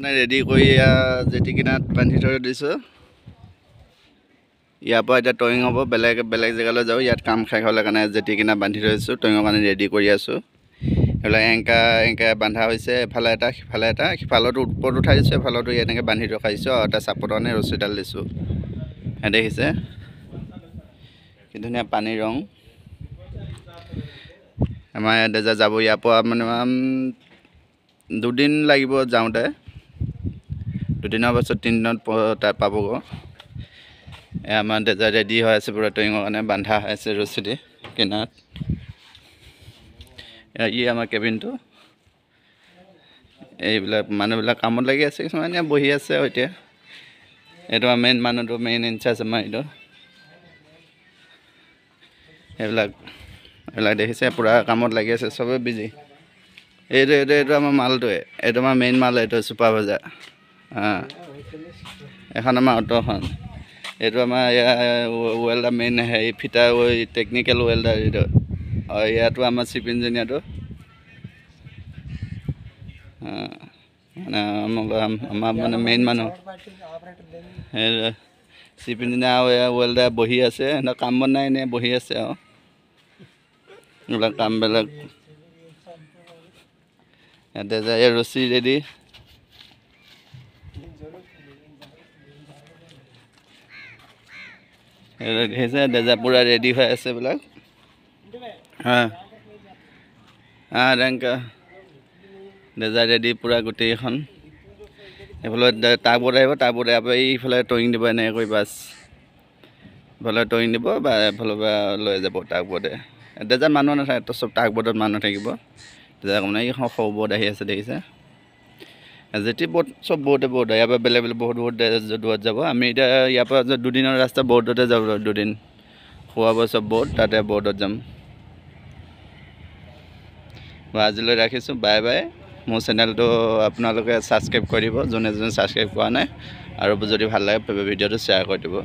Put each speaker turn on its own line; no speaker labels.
Ready কৰি jetty কিনাৰত বান্ধি থৈ দিছোঁ। ইয়াৰ পৰা এতিয়া টয়িং হ'ব, বেলেগ জেগালৈ যাওঁ। ইয়াত কাম শেষ হ'লে কাৰণে জেটি কিনাৰত বান্ধি থৈ দিছোঁ, টয়িঙৰ কাৰণে ৰেডি কৰি আছোঁ। এইবিলাক এংকাৰ বান্ধা হৈছে, এফালে এটা সিফালে এটা, সিফালতো ওপৰত উঠাই দিছোঁ, এফালতো এনেকৈ বান্ধি ৰখাইছোঁ আৰু এটা চাপোৰ্টৰ কাৰণে ৰছীডাল দিছোঁ। দেখিছে কি ধুনীয়া পানীৰ ৰং। আমাৰ দেজা যাব ইয়াৰ পৰা মানে 2 দিন লাগিব যাওঁতে, 2 দিনৰ পাছত 3 দিনত তাত পাবগৈ। আমাৰ দেজা ৰেডি হৈ আছে পুৰা টয়িঙৰ কাৰণে, বান্ধা হৈ আছে ৰছী দি কিনাৰত। আমাৰ কেবিনটো, এইবিলাক মানুহবিলাক কামত লাগি আছে, কিছুমান বহি আছে এতিয়া। এইটো আমাৰ মেইন মানুহটো, মেইন ইনচাৰ্জ আমাৰ এইটো। এইবিলাক দেখিছে পুৰা কামত লাগি আছে, চবেই বিজি। এইটো আমাৰ মালটোৱে, এইটো আমাৰ মেইন মাল, এইটো চুপাৰভাইজাৰ। এখন আমাৰ অটোখন, এইটো আমাৰ ৱেল্ডাৰ মেইন হেৰি ফিটাৰ টেকনিকেল ৱেল্ডাৰ এইটো। আৰু ইয়াতো আমাৰ চিফ ইঞ্জিনিয়াৰটো, মানে আমাৰ মানে মেইন মানুহ। চিফ ইঞ্জিনিয়াৰ আৰু ৱেল্ডাৰ বহি আছে, সিহঁতৰ কাম বন নাই, এনেই বহি আছে আৰু এইবিলাক কামবিলাক। ইয়াতে যায় ৰছী ৰেডি। দেখিছে দেজা পুৰা ৰেডি হৈ আছে এইবিলাক। দেজা ৰেডি পুৰা গোটেইখন। এইফালে টাগবোট আহিব, টাগবোট এইফালে টয়িং দিব, এনেকৈ কৰি বাছ এইফালে টয়িং দিব বা এফালৰ পৰা লৈ যাব টাগবোটে। দেজাত মানুহ নাথাকে, তো চব টাগবোটত মানুহ থাকিব। দেজা মানে এইখন সৰু বোট আহি আছে, দেখিছে যেটি বোট, চব বোটে ইয়াৰ পৰা বেলেগ বহুত দূৰত যাব। আমি এতিয়া ইয়াৰ পৰা 2 দিনৰ ৰাস্তা বৰ্ডতে যাব, 2 দিন খোৱা বোৱা চব বোট, তাতে বৰ্ডত যাম। আজিলৈ ৰাখিছোঁ, বাই বাই। মোৰ চেনেলটো আপোনালোকে ছাবস্ক্ৰাইব কৰিব, যোনে ছাবস্ক্ৰাইব কৰা নাই, আৰু যদি ভাল লাগে ভিডিঅ'টো শ্বেয়াৰ কৰি দিব।